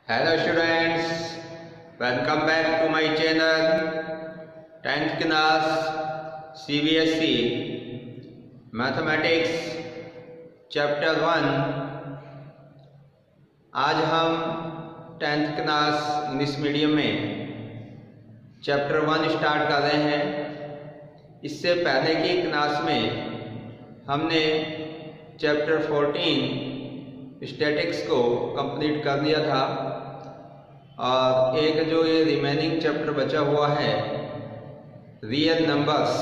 Hello students, welcome back to my channel 10th class CBSE Mathematics Chapter 1। आज हम 10th class English medium में chapter 1 start कर रहे हैं। इससे पहले की क्लास में हमने चैप्टर 14 स्टैटिक्स को कंप्लीट कर दिया था और एक जो ये रिमेनिंग चैप्टर बचा हुआ है रियल नंबर्स,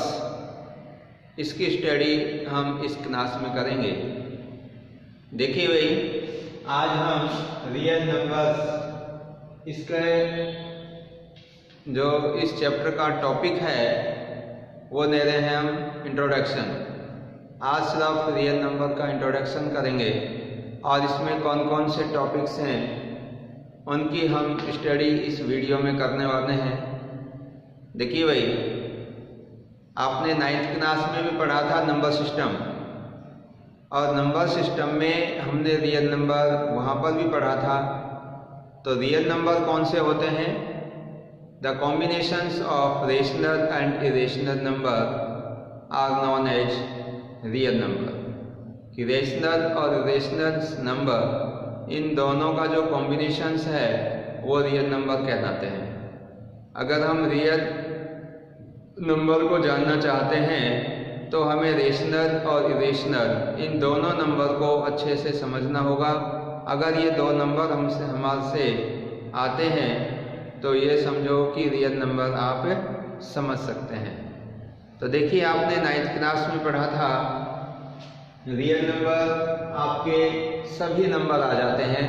इसकी स्टडी हम इस क्लास में करेंगे। देखिए भाई, आज हम रियल नंबर्स इसके जो इस चैप्टर का टॉपिक है वो ले रहे हैं हम इंट्रोडक्शन। आज सिर्फ रियल नंबर का इंट्रोडक्शन करेंगे और इसमें कौन कौन से टॉपिक्स हैं उनकी हम स्टडी इस वीडियो में करने वाले हैं। देखिए भाई, आपने 9th क्लास में भी पढ़ा था नंबर सिस्टम, और नंबर सिस्टम में हमने रियल नंबर वहाँ पर भी पढ़ा था। तो रियल नंबर कौन से होते हैं? The combinations of rational and irrational number are known as real number. कि रेशनल और इरेशनल नंबर, इन दोनों का जो कॉम्बिनेशंस है वो रियल नंबर कहलाते हैं। अगर हम रियल नंबर को जानना चाहते हैं तो हमें रेशनल और इरेशनल इन दोनों नंबर को अच्छे से समझना होगा। अगर ये दो नंबर हमारे से आते हैं तो ये समझो कि रियल नंबर आप समझ सकते हैं। तो देखिए, आपने 9th क्लास में पढ़ा था रियल नंबर आपके सभी नंबर आ जाते हैं,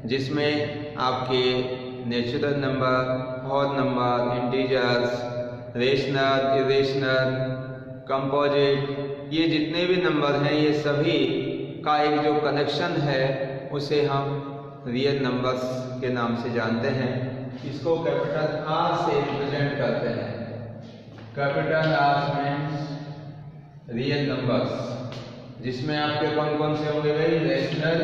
जिसमें आपके natural number, whole number, integers, rational, irrational, composite, ये जितने भी नंबर हैं ये सभी का एक जो कनेक्शन है उसे हम रियल नंबर्स के नाम से जानते हैं। इसको कैपिटल आर से रिप्रेजेंट करते हैं। Capital R means real numbers, जिसमें आपके कौन कौन से होंगे भाई? Rational,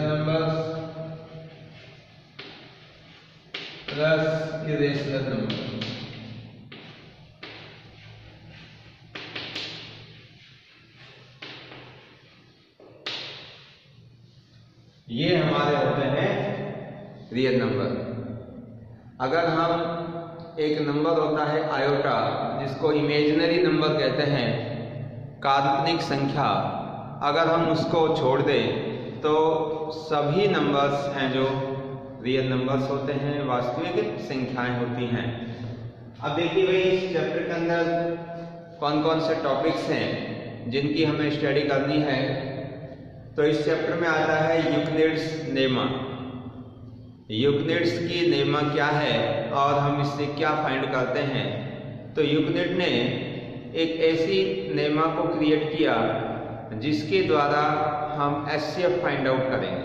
numbers plus irrational number. ये हमारे होते हैं रियल नंबर। अगर हम एक नंबर होता है आयोटा, जिसको इमेजिनरी नंबर कहते हैं, काल्पनिक संख्या, अगर हम उसको छोड़ दें तो सभी नंबर्स हैं जो रियल नंबर्स होते हैं, वास्तविक संख्याएं होती हैं। अब देखिए भाई, इस चैप्टर के अंदर कौन कौन से टॉपिक्स हैं जिनकी हमें स्टडी करनी है। तो इस चैप्टर में आता है यूक्लिड्स लेमा। यूक्लिड्स की लेमा क्या है और हम इससे क्या फाइंड करते हैं? तो यूक्लिड ने एक ऐसी लेमा को क्रिएट किया जिसके द्वारा हम एचसीएफ फाइंड आउट करेंगे।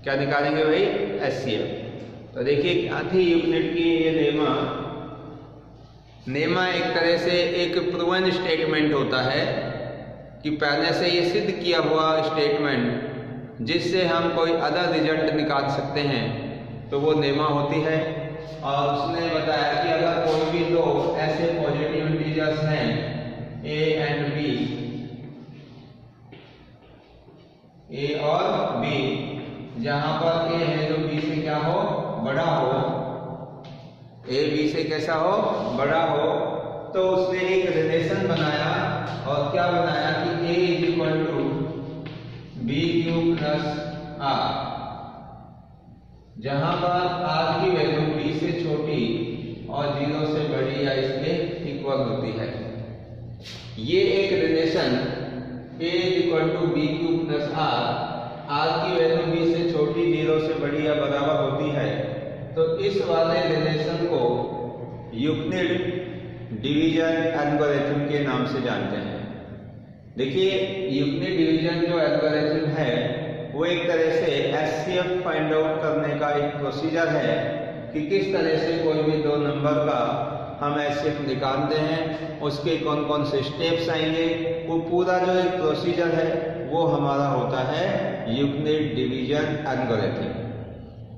क्या निकालेंगे भाई? एचसीएफ। तो देखिए, क्या थी यूक्लिड की ये लेमा? लेमा एक तरह से एक प्रूवन स्टेटमेंट होता है कि पहले से ये सिद्ध किया हुआ स्टेटमेंट जिससे हम कोई अदर रिजल्ट निकाल सकते हैं, तो वो लेमा होती है। और उसने बताया कि अगर कोई भी दो ऐसे पॉजिटिव इंटीजर्स हैं ए एंड बी, ए और बी, जहां पर ए है जो बी से क्या हो? बड़ा हो। ए बी से कैसा हो? बड़ा हो। तो उसने एक रिलेशन बनाया, और क्या बनाया कि A is equal to B Q plus R, जहां पर आर की वैल्यू बी से छोटी और 0 से बड़ी या इसके इक्वल होती है। ये एक relation A equal to B Q plus R की वैल्यू बी से छोटी, 0 से बड़ी या बराबर होती है। तो इस वाले रिलेशन को यूक्लिड डिवीजन एल्गोरिथम के नाम से जानते हैं। देखिए, यूक्लिड डिवीजन जो एल्गोरिथम है वो एक तरह से एचसीएफ फाइंड आउट करने का एक प्रोसीजर है कि किस तरह से कोई भी दो नंबर का हम एचसीएफ निकालते हैं, उसके कौन कौन से स्टेप्स आएंगे वो पूरा जो एक प्रोसीजर है वो हमारा होता है यूक्लिड डिवीजन एल्गोरिथम।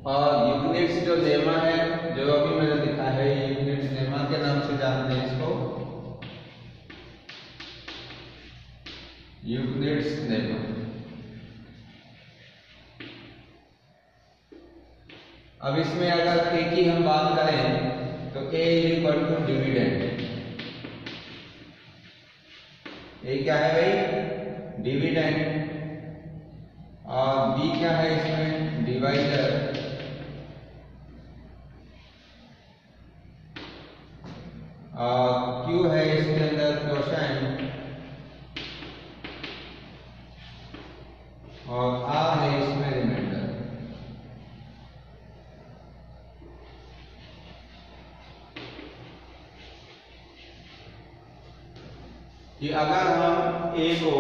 और यूक्लिड्स जो लेमा है, जो अभी मैंने लिखा है, यूक्लिड्स लेमा के नाम से जानते हैं इसको, यूक्लिड्स लेमा। अब इसमें अगर ए की हम बात करें तो ए इज इक्वल टू डिविडेंड। ए क्या है भाई? डिविडेंड। और बी क्या है इसमें? डिवाइजर। और क्यू है इसके अंदर क्वोशेंट। और आर है इसमें रिमाइंडर। कि अगर हम a को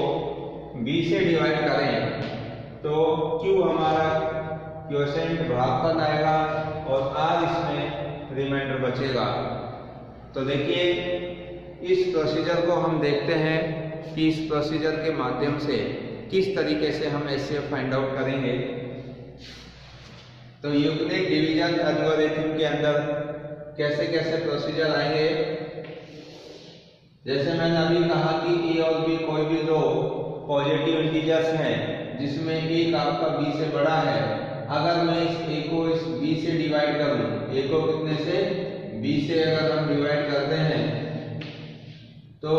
b से डिवाइड करें तो q हमारा क्वोशेंट भागफल आएगा और r इसमें रिमाइंडर बचेगा। तो देखिए इस प्रोसीजर को हम देखते हैं कि इस प्रोसीजर के माध्यम से किस तरीके से हम एचसीएफ फाइंड आउट करेंगे। तो यूक्लिड डिवीजन एल्गोरिथम के अंदर कैसे कैसे प्रोसीजर आएंगे, जैसे मैंने अभी कहा कि ए और बी कोई भी दो पॉजिटिव इंटीजर्स हैं जिसमें एक आपका बी से बड़ा है। अगर मैं इस ए को इस बी से डिवाइड करूं, ए को कितने से? बी से अगर हम डिवाइड करते हैं तो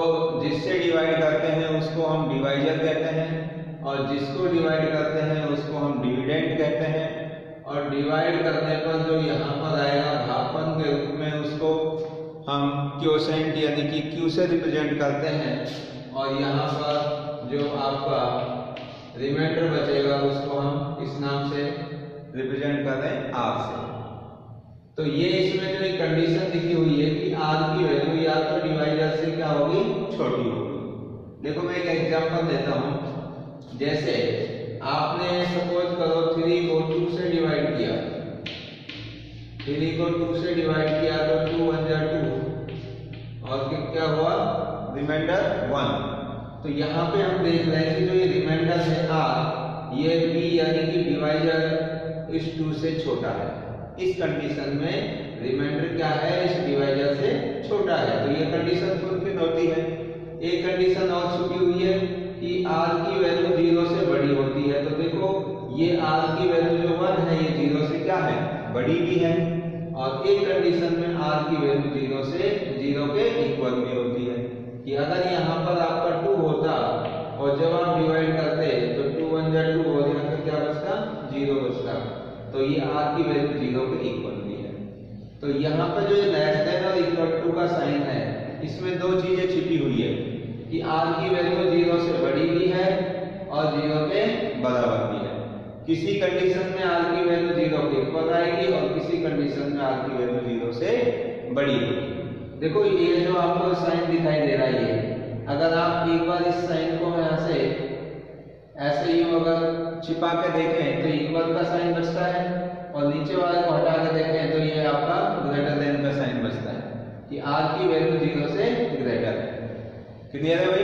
जिससे डिवाइड करते हैं उसको हम डिवाइजर कहते हैं और जिसको डिवाइड करते हैं उसको हम डिविडेंड कहते हैं। और डिवाइड करने पर जो यहाँ पर आएगा भागफल के रूप में उसको हम क्वोशेंट यानी कि Q से रिप्रेजेंट करते हैं। और यहाँ पर जो आपका रिमाइंडर बचेगा उसको हम इस नाम से रिप्रेजेंट कर रहे हैं R से। तो ये इसमें जो एक कंडीशन लिखी हुई है कि R की वैल्यू या तो डिवाइजर से क्या होगी? छोटी होगी। देखो मैं एक एग्जांपल देता हूँ। जैसे आपने सपोज करो 3 को 2 से डिवाइड किया, 3 को 2 से डिवाइड किया तो 2 1 जा 2 और क्या हुआ? रिमाइंडर 1। तो यहाँ पे हम देख रहे हैं कि जो ये रिमाइंडर है R, ये B यानी कि डिवाइजर इस 2 से छोटा है। इस कंडीशन में रिमाइंडर क्या है? इस डिवाइजर से छोटा है। तो ये कंडीशन फुलफिल होती है। एक कंडीशन और छुपी हुई है कि R की वैल्यू 0 से बड़ी होती है। तो देखो ये R की वैल्यू जो 1 है ये 0 से क्या है? बड़ी भी है। और एक कंडीशन में R की वैल्यू 0 से 0 के इक्वल भी होती है कि अगर यहाँ पर आपका 2 होता और जब आप डिवाइड करते तो 2 1 जा 2 और यहाँ पर क्या बचता? 0 बचता। तो ये R की वैल्यू 0 के इक्वल भी है। तो यहाँ पर जो लेस देन और इक्वल टू का साइन है इसमें दो चीजें छिपी हुई है कि R की वैल्यू 0 से बड़ी भी है और 0 के बराबर भी है। किसी कंडीशन में R की वैल्यू 0 के इक्वल आएगी और किसी कंडीशन में R की वैल्यू 0 से बड़ी होगी। देखो ये जो आपको साइन दिखाई दे रहा है, अगर आप एक बार इस साइन को यहाँ से ऐसे ही अगर छिपा के देखें तो इक्वल का साइन बचता है और नीचे वाले को हटा के देखें तो ये आपका ग्रेटर देन का साइन बचता है कि R की वैल्यू 0 से ग्रेटर है। क्लियर है भाई?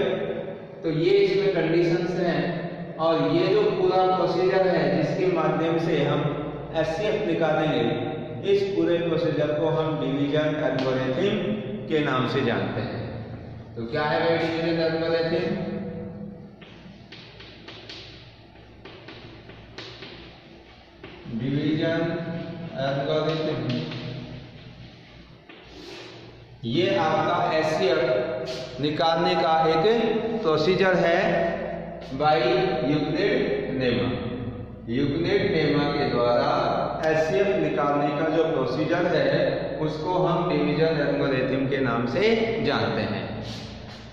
तो ये इसमें कंडीशंस हैं और ये जो पूरा प्रोसीजर है जिसके माध्यम से हम एचसीएफ निकालेंगे, इस पूरे प्रोसीजर को हम डिवीजन एल्गोरिथम के नाम से जानते हैं। तो क्या है भाई डिवीजन एल्गोरिथम? डिवीजन एल्गोरिथम ये आपका एचसीएफ निकालने का एक प्रोसीजर है by Euclid lemma. Euclid lemma के द्वारा एचसीएफ निकालने का जो प्रोसीजर है उसको हम डिवीजन एल्गोरिथम के नाम से जानते हैं।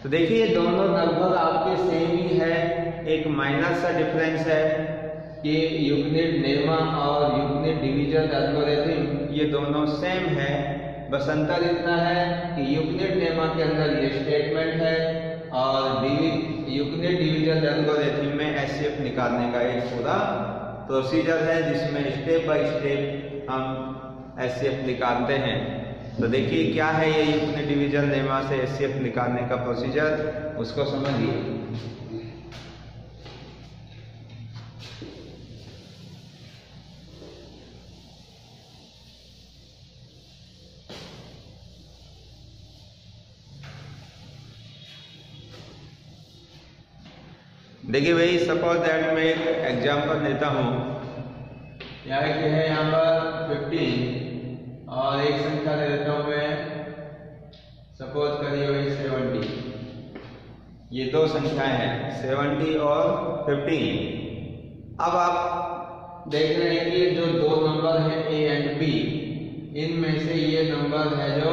तो देखिए दोनों लगभग आपके सेम ही है, एक माइनर सा डिफरेंस है कि यूक्लिड लेमा और यूक्लिड डिवीजन एल्गोरिथम ये दोनों सेम है। बस अंतर इतना है कि यूक्लिड लेमा के अंदर ये स्टेटमेंट है और यूक्लिड डिवीजन एल्गोरिथम में एचसीएफ निकालने का एक पूरा प्रोसीजर है जिसमें स्टेप बाय स्टेप हम एचसीएफ निकालते हैं। तो देखिए क्या है ये यूक्लिड डिवीजन लेमा से एचसीएफ निकालने का प्रोसीजर, उसको समझिए। देखिए भाई, सपोज दैट मैं एक एग्जाम्पल देता हूँ। यहाँ है यहाँ पर 15 और एक संख्या दे देता हूँ मैं, सपोज करिए भाई 70। ये दो संख्याएं हैं 70 और 15। अब आप देख रहे हैं कि जो दो नंबर है A एंड B, इनमें से ये नंबर है जो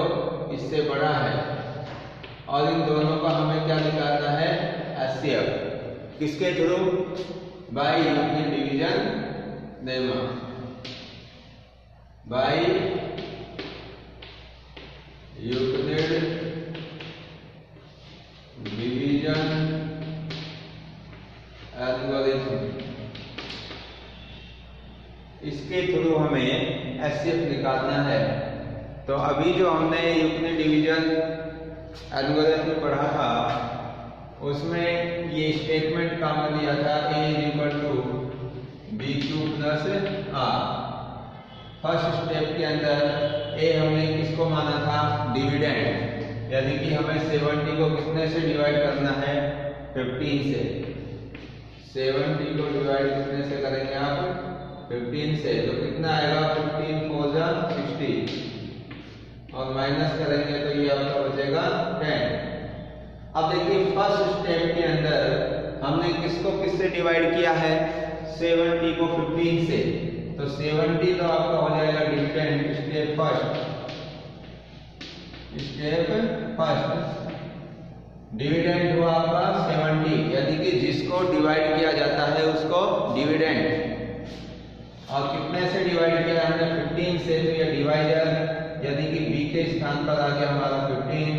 इससे बड़ा है और इन दोनों का हमें क्या निकालना है, HCF। किसके through? By Euclid division lemma, by Euclid division algorithm. इसके थ्रू हमें HCF निकालना है। तो अभी जो हमने यूक्लिड डिवीजन एल्गोरिथम पढ़ा था, उसमें ये स्टेटमेंट काम दिया था A = B³ + R। First step के अंदर A हमने किसको माना था, डिविडेंड, यानी कि हमें 70 को कितने से डिवाइड करना है, 15 से। 70 को डिवाइड कितने से करेंगे आप, 15 से। तो कितना आएगा, 15 4 जा 60 और माइनस करेंगे तो ये आपका बचेगा 10। अब देखिए फर्स्ट स्टेप के अंदर हमने किसको किससे डिवाइड किया है, 70 को 15 से। तो 70 तो आपका हो जाएगा डिविडेंड, स्टेप फर्स्ट डिविडेंड हुआ आपका 70, यानी कि जिसको डिवाइड किया जाता है उसको डिविडेंड। और कितने से डिवाइड किया हमने, 15 से। तो ये डिवाइजर यानी कि B के स्थान पर आ गया हमारा 15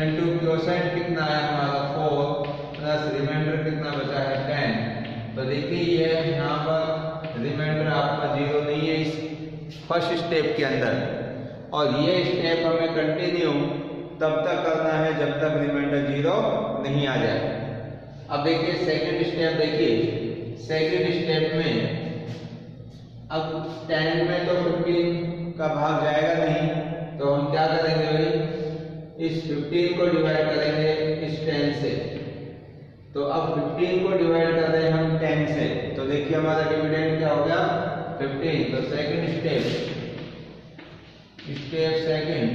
इनटू क्वोशेंट कितना है हमारा 4 प्लस रिमाइंडर कितना बचा है 10। तो देखिए ये यहाँ पर रिमाइंडर आपका 0 नहीं है इस फर्स्ट स्टेप के अंदर, और ये स्टेप हमें कंटिन्यू तब तक करना है जब तक रिमाइंडर 0 नहीं आ जाए। अब देखिए सेकंड स्टेप, देखिए सेकंड स्टेप में अब 10 में तो 15 का भाग जाएगा नहीं, तो हम क्या करेंगे भाई, इस 15 को डिवाइड करेंगे इस 10 से। तो अब 15 को डिवाइड कर रहे हैं हम 10 से, तो देखिए हमारा डिविडेंड क्या हो गया, 15। तो सेकंड स्टेप सेकंड,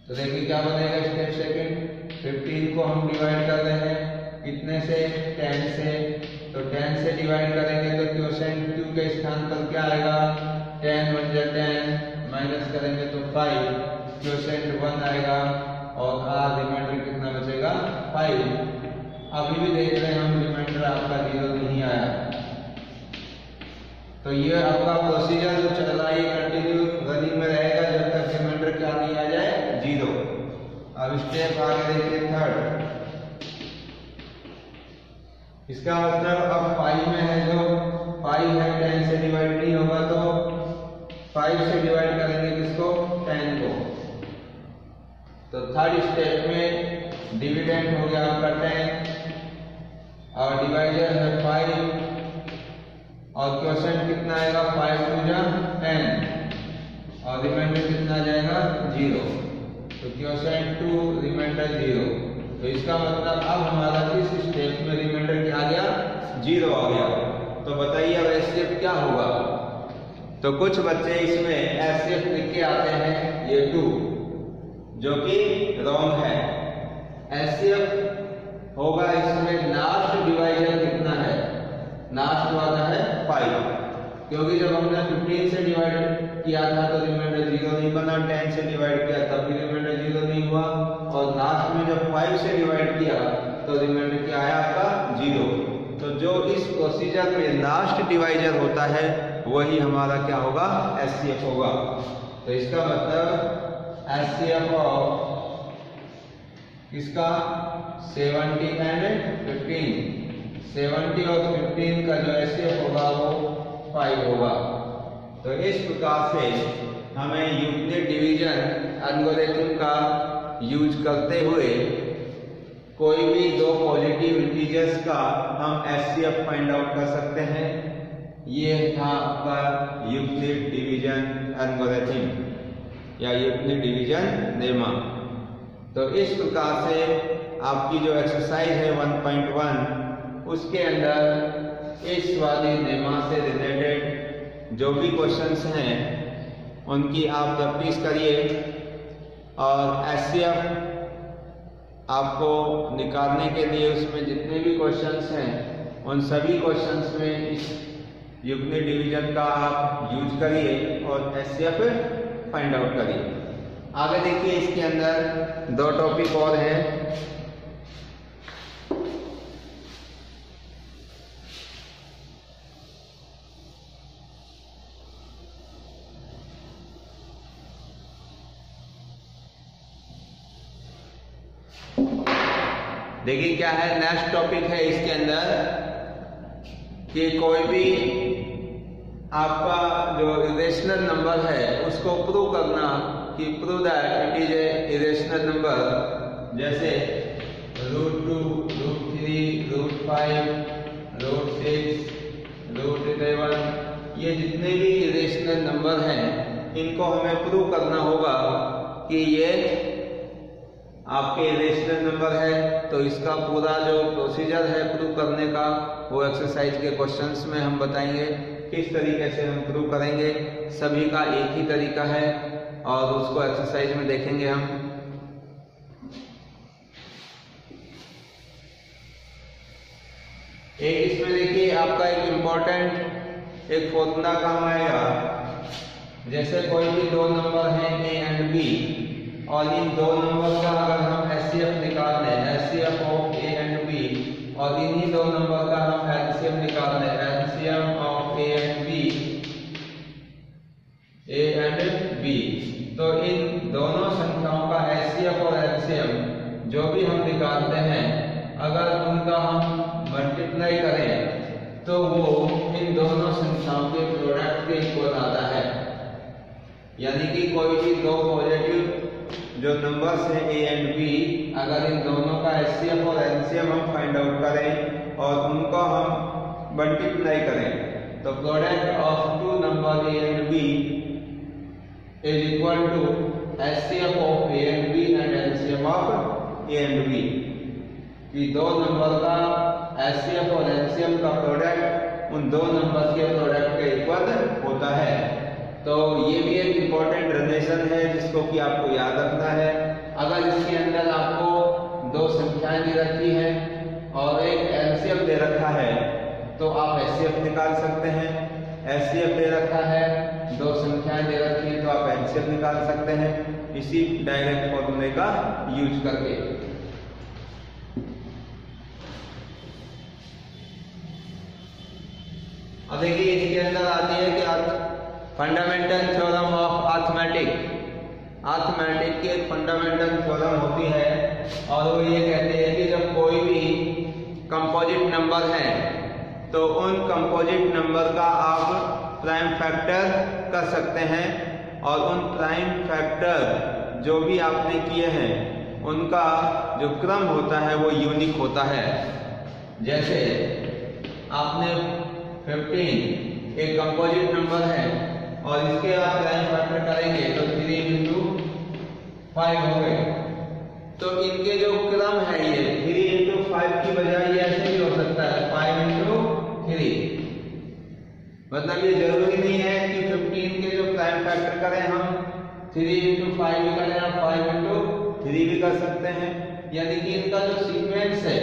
तो देखिए क्या बनेगा स्टेप सेकंड, 15 को हम डिवाइड कर रहे हैं कितने से, 10 से। तो 10 से डिवाइड करेंगे तो क्वोशेंट Q के स्थान पर क्या आएगा, 10 × 10 माइनस करेंगे तो 5, क्वोशेंट 1 आएगा और R रिमाइंडर कितना बचेगा 5। अभी भी देख रहे हैं हम रिमाइंडर आपका 0 नहीं आया। तो ये आपका प्रोसीजर जो चल रहा है ये कंटिन्यू रनिंग में रहेगा जब तक रिमाइंडर क्या नहीं आ जाए, 0। अब स्टेप आगे देखिए थर्ड, इसका मतलब अब 5 में है, जो 5 है 10 से डिवाइड नहीं होगा, तो 5 से डिवाइड करेंगे किसको, 10 को। तो थर्ड स्टेप में डिविडेंड हो गया आपका 10 और डिवाइजर है 5 और क्वोशेंट कितना आएगा, 5 × 2 = 10 और रिमाइंडर कितना आ जाएगा 0। तो क्वोशेंट 2 रिमाइंडर 0। तो इसका मतलब अब हमारा इस स्टेप में रिमाइंडर क्या आ गया, 0 आ गया। तो बताइए अब HCF क्या होगा। तो कुछ बच्चे इसमें HCF लिख के आते हैं ये 2, जो कि रॉन्ग है। HCF होगा इसमें लास्ट डिवाइजर कितना है, लास्ट वाला है 5, क्योंकि जब हमने 15 से डिवाइड किया था तो रिमाइंडर 0 नहीं बना, 10 से डिवाइड किया तब भी रिमाइंडर 0 नहीं हुआ, और लास्ट में जब 5 से डिवाइड किया तो रिमाइंडर क्या आया आपका 0। तो जो इस प्रोसीजर में लास्ट डिवाइजर होता है वही हमारा क्या होगा, HCF होगा। तो इसका मतलब HCF ऑफ किसका, 70 एंड 15, 70 और 15 का जो HCF होगा वो 5 होगा। तो इस प्रकार से हमें यूक्लिड डिवीजन एल्गोरिथम का यूज करते हुए कोई भी दो पॉजिटिव इंटीजर्स का हम HCF फाइंड आउट कर सकते हैं। ये था आपका यूक्लिड डिवीजन एल्गोरिथम या यूक्लिड डिवीजन लेमा। तो इस प्रकार से आपकी जो एक्सरसाइज है 1.1 उसके अंदर इस वाली लेमा से रिलेटेड जो भी क्वेश्चंस हैं उनकी आप प्रैक्टिस करिए और एचसीएफ आपको निकालने के लिए उसमें जितने भी क्वेश्चंस हैं उन सभी क्वेश्चंस में इस युग्मित डिवीजन का आप यूज करिए और एचसीएफ फाइंड आउट करिए। आगे देखिए, इसके अंदर 2 टॉपिक और हैं। देखिए क्या है, नेक्स्ट टॉपिक है इसके अंदर कि कोई भी आपका जो इरेशनल नंबर है उसको प्रूव करना कि prove that it is a irrational number, जैसे √2, √3, √5, √6, √11, ये जितने भी इरेशनल नंबर हैं इनको हमें प्रूव करना होगा कि ये आपके इरेशनल नंबर है। तो इसका पूरा जो प्रोसीजर है प्रूव करने का वो एक्सरसाइज के क्वेश्चंस में हम बताएंगे किस तरीके से हम प्रूव करेंगे। सभी का एक ही तरीका है और उसको एक्सरसाइज में देखेंगे हम। एक इसमें देखिए आपका एक इम्पोर्टेंट एक फॉर्मूला काम आएगा। जैसे कोई भी 2 नंबर हैं ए एंड बी और इन 2 नंबर का अगर हम एचसीएफ निकाल लें, HCF of A and B, और इन्हीं 2 नंबर का हम एलसीएम निकाल लें, LCM of A and B, A and B, तो इन दोनों संख्याओं का एचसीएफ और एलसीएम जो भी हम निकालते हैं अगर उनका हम मल्टीप्लाई करें तो वो इन दोनों संख्याओं के प्रोडक्ट के इक्वल आता है। यानी कि कोई भी 2 पॉजिटिव जो नंबर्स हैं ए एंड बी, अगर इन दोनों का एचसीएफ और एलसीएम हम फाइंड आउट करें और उनको हम मल्टीप्लाई करें तो product of 2 number A and B is equal to HCF of A and B and LCM of A and B, कि 2 नंबर का एचसीएफ और एलसीएम का प्रोडक्ट उन 2 नंबर के प्रोडक्ट के इक्वल होता है। तो ये भी एक इम्पोर्टेंट रिलेशन है जिसको कि आपको याद रखना है। अगर इसके अंदर आपको 2 संख्याएं दे रखी हैं और एक एलसीएम दे रखा है तो आप एचसीएफ निकाल सकते हैं। एचसीएफ दे रखा है, 2 संख्याएं दे रखी है तो आप एलसीएम निकाल सकते हैं इसी डायरेक्ट फॉर्मूले का यूज करके। अब देखिए इसके अंदर आती है कि fundamental theorem of arithmetic. Arithmetic की एक फंडामेंटल थ्योरम होती है और वो ये कहते हैं कि जब कोई भी कंपोजिट नंबर है तो उन कंपोजिट नंबर का आप प्राइम फैक्टर कर सकते हैं और उन प्राइम फैक्टर जो भी आपने किए हैं उनका जो क्रम होता है वो यूनिक होता है। जैसे आपने 15 एक कंपोजिट नंबर है और इसके आप प्राइम फैक्टर करेंगे तो 3 into 5 हो गए। तो इनके जो क्रम है ये 3 into 5 की बजाय ये ऐसे भी हो सकता है 5 into 3। मतलब ये जरूरी नहीं है कि 15 के जो प्राइम फैक्टर करें हम 3 into 5 भी करें, आप 5 into 3 भी कर सकते हैं। यानी कि इनका जो सीक्वेंस है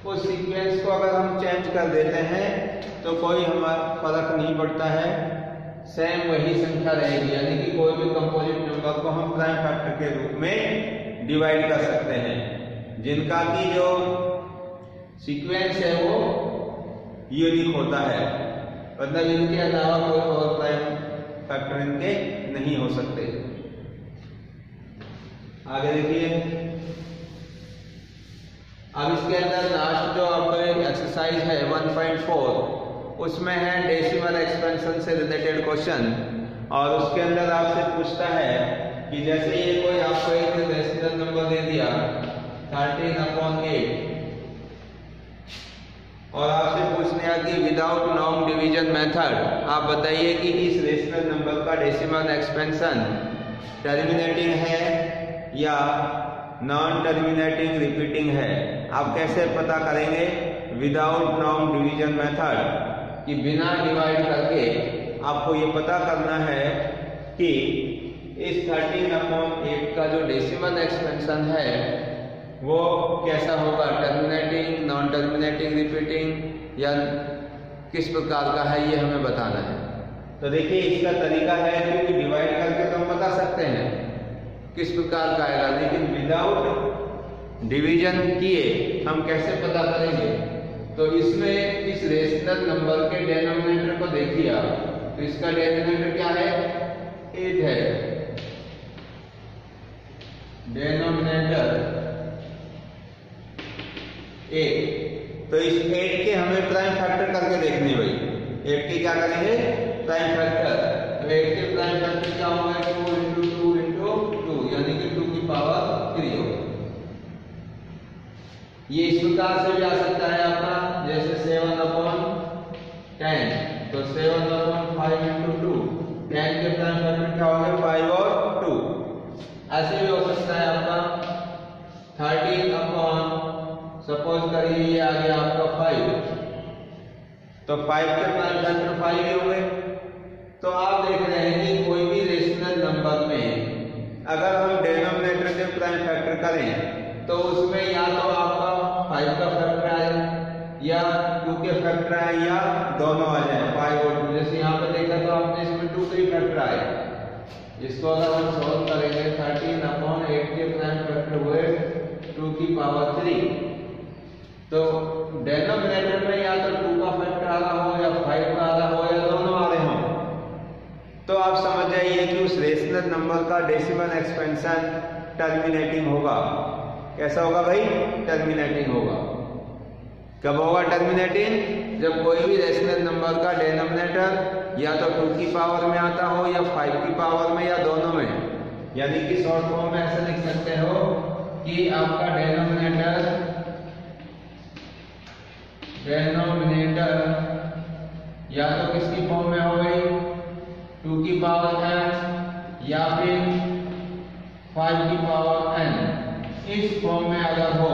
उस सीक्वेंस को अगर हम चेंज कर देते हैं तो कोई हमारा फर्क नहीं पड़ता है, सेम वही संख्या रहेगी। यानी कि कोई भी कंपोजिट नंबर को हम प्राइम फैक्टर के रूप में डिवाइड कर सकते हैं जिनका की जो सीक्वेंस है वो यूनिक होता है। मतलब इनके अलावा कोई और प्राइम फैक्टर इनके नहीं हो सकते। आगे देखिए, अब इसके अंदर लास्ट जो आपका एक्सरसाइज है 1.4 उसमें है डेसिमल एक्सपेंशन से रिलेटेड क्वेश्चन और उसके अंदर आपसे पूछता है कि जैसे ये कोई आपको एक डेसिमल नंबर दे दिया 13/8 और आपसे पूछने कि विदाउट नॉन डिवीजन मेथड आप बताइए कि इस रेशनल नंबर का डेसिमल एक्सपेंशन टर्मिनेटिंग है या नॉन टर्मिनेटिंग रिपीटिंग है। आप कैसे पता करेंगे विदाउट नॉर्म डिवीजन मेथड, कि बिना डिवाइड करके आपको ये पता करना है कि इस 13/8 का जो डेसिमल एक्सपेंशन है वो कैसा होगा, टर्मिनेटिंग, नॉन टर्मिनेटिंग, रिपीटिंग या किस प्रकार का है, ये हमें बताना है। तो देखिए इसका तरीका है, क्योंकि डिवाइड करके तो हम बता सकते हैं किस प्रकार का आएगा, लेकिन विदाउट डिवीजन किए हम कैसे पता करेंगे। तो इसमें इस रेशनल नंबर के डेनोमिनेटर को देखिए आप, तो इसका डेनोमिनेटर क्या है, 8 है, डेनोमिनेटर 8। तो इस 8 के हमें प्राइम फैक्टर करके देखने भाई, 8 के क्या करेंगे, प्राइम फैक्टर। तो 8 के प्राइम फैक्टर क्या होगा, 2 × 2 × 2, यानी कि 2 की पावर 3 होगा। ये इस प्रकार से भी आ सकता है आपका, जैसे 7/10, तो 7/5 × 2, 10 के प्राइम फैक्टर क्या होंगे, 5 और 2। ऐसे भी हो सकता है आपका 13/, सपोज करिए ये आ गया आपका 5, तो 5 के प्राइम फैक्टर 5 ही होंगे। तो आप देख रहे हैं कि कोई भी रेशनल नंबर में अगर हम डेनोमिनेटर के प्राइम फैक्टर करें तो उसमें या तो आपका 5 का फैक्टर आए या 2 के फैक्टर आए या दोनों आ जाए, 5 और 2। जैसे यहाँ पे देखा तो आपने इसमें 2 के फैक्टर आए। इसको अगर हम सॉल्व करेंगे 13/8 के प्राइम फैक्टर हुए 2 की पावर 3, तो डेनोमिनेटर में या तो 2 का फैक्टर आ रहा हो या 5 का आ रहा हो या दोनों आ रहे हो, तो आप समझ जाइए कि उस रेशनल नंबर का डेसिमल एक्सपेंशन टर्मिनेटिंग होगा। कैसा होगा भाई, टर्मिनेटिंग होगा। कब होगा टर्मिनेटिंग, जब कोई भी रेशनल नंबर का डेनोमिनेटर या तो 2 की पावर में आता हो या 5 की पावर में या दोनों में। यानी कि शॉर्ट फॉर्म में ऐसा लिख सकते हो कि आपका डेनोमिनेटर या तो किसकी फॉर्म में हो गई, 2 की पावर n या फिर 5 की पावर n, इस फॉर्म में अगर हो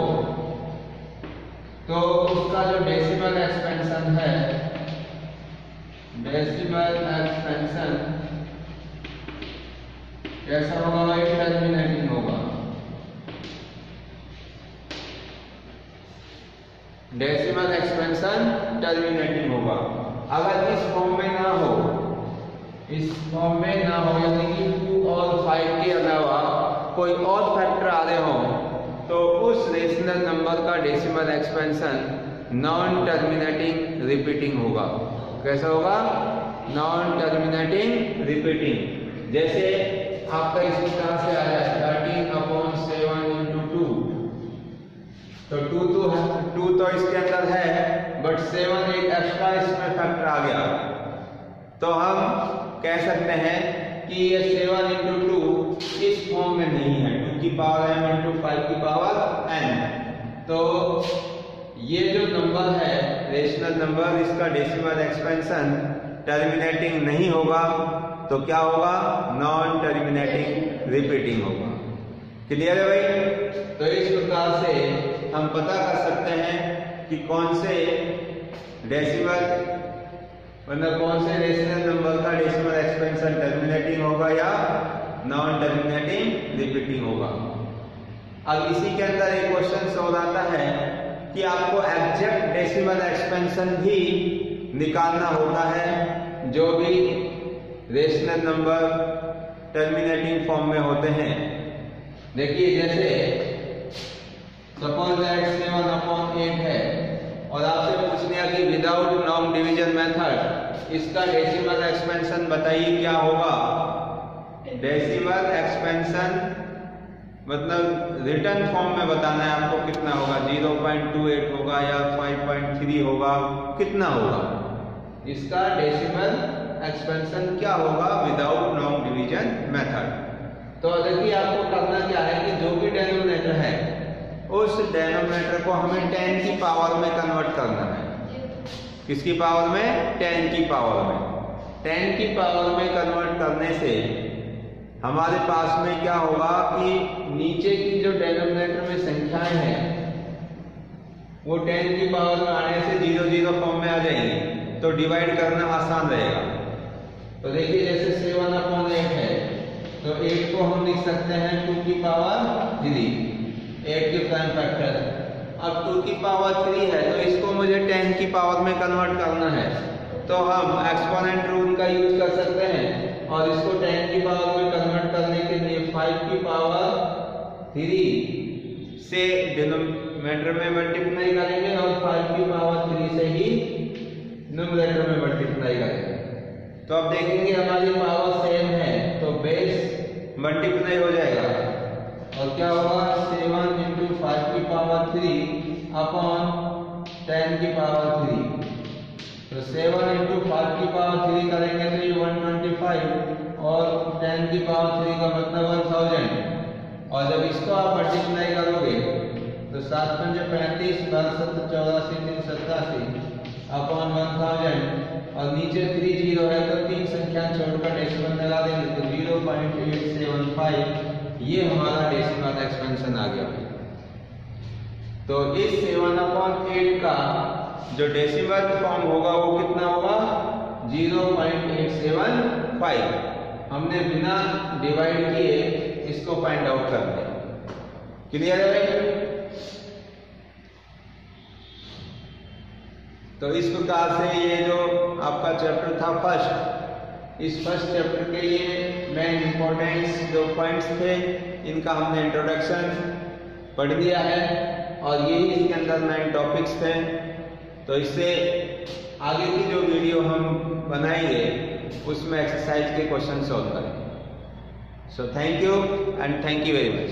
तो उसका जो डेसिमल एक्सपेंशन है, डेसिमल एक्सपेंशन कैसा होगा भाई, टर्मिनेटिंग होगा। डेसिमल एक्सपेंशन टर्मिनेटिंग होगा। अगर इस फॉर्म में ना हो, इस फॉर्म में ना हो, यानी कि 2 और 5 के अलावा कोई और फैक्टर आ रहे हो, तो उस रेशनल नंबर का decimal expansion non terminating repeating होगा। कैसा होगा, नॉन टर्मिनेटिंग रिपीटिंग। जैसे आपका इस प्रकार से आया 13/7 × 2, तो 2 तो इसके अंदर है, बट 7 एक एक्स्ट्रा इसमें फैक्टर आ गया, तो हम कह सकते हैं कि ये 7 × 2 इस फॉर्म में नहीं है, 2 की पावर m × 5 की पावर n। तो ये जो नंबर है रेशनल नंबर, इसका डेसिमल एक्सपेंशन टर्मिनेटिंग नहीं होगा, तो क्या होगा, नॉन टर्मिनेटिंग रिपीटिंग होगा। क्लियर है भाई। तो इस प्रकार से हम पता कर सकते हैं कि कौन से डेसिमल मतलब कौन से रेशनल नंबर का डेसिमल एक्सपेंशन टर्मिनेटिंग होगा या नॉन टर्मिनेटिंग रिपीटिंग होगा। अब इसी के अंदर एक क्वेश्चन और आता है कि आपको एग्जैक्ट डेसिमल एक्सपेंशन भी निकालना होता है जो भी रेशनल नंबर टर्मिनेटिंग फॉर्म में होते हैं। देखिए जैसे सपोज दैट 7/8 है और आपसे पूछ लिया कि विदाउट नॉर्म डिवीजन मेथड इसका डेसिमल एक्सपेंशन बताइए क्या होगा। डेसिमल एक्सपेंशन मतलब रिटर्न फॉर्म में बताना है आपको कितना होगा, 0.28 होगा या 5.3 होगा, कितना होगा इसका डेसिमल एक्सपेंशन क्या होगा विदाउट नॉर्म डिवीजन मेथड। तो देखिए आपको करना क्या है कि जो भी डेनोमिनेटर है उस डेनोमिनेटर को हमें 10 की पावर में कन्वर्ट करना है। किसकी पावर में? 10 की पावर में। 10 की पावर में कन्वर्ट करने से हमारे पास में क्या होगा कि नीचे की जो डेनोमिनेटर में संख्याएं हैं वो 10 की पावर में आने से 0 0 फॉर्म में आ जाएंगे, तो डिवाइड करना आसान रहेगा। तो देखिए जैसे 7/8 है, तो 8 को हम लिख सकते हैं 2 की पावर 3, 8 के प्राइम फैक्टर। अब 2 की पावर 3 है, तो इसको मुझे 10 की पावर में कन्वर्ट करना है, तो हम एक्सपोनेंट रूल का यूज कर सकते हैं और इसको 10 की पावर में कन्वर्ट करने के लिए 5 की पावर 3 से डिनोमिनेटर में मल्टीप्लाई करेंगे और 5 की पावर 3 से ही न्यूमरेटर में मल्टीप्लाई करेंगे। तो अब देखेंगे हमारी पावर सेम है, तो बेस मल्टीप्लाई हो जाएगा और क्या होगा 7 इंटू 5 की पावर 3 अपॉन 10 की पावर 3। तो 7 इंटू 5 की पावर 3 करेंगे तो ये 125 और 10 की पावर 3 का मतलब 1000। और जब इसको आप मल्टीप्लाई करोगे तो 7 पंजे 35, 12 7 84, 3 87 अपॉन 1000 और नीचे 3 0 है तो 3 संख्या छोड़कर डेसिमल लगा देंगे तो 0.875 ये हमारा डेसिमल एक्सपेंशन आ गया। तो इस 7/8 का जो डेसिमल फॉर्म होगा वो कितना होगा 0.875। हमने बिना डिवाइड किए इसको फाइंड आउट कर दिया। क्लियर है भाई? तो इस प्रकार से ये जो आपका चैप्टर था फर्स्ट, इस फर्स्ट चैप्टर के ये मेन इंपॉर्टेंस जो पॉइंट्स थे इनका हमने इंट्रोडक्शन पढ़ लिया है और यही इसके अंदर मेन टॉपिक्स थे। तो इससे आगे की जो वीडियो हम बनाएंगे उसमें एक्सरसाइज के क्वेश्चन सॉल्व करेंगे। So thank you and thank you very much.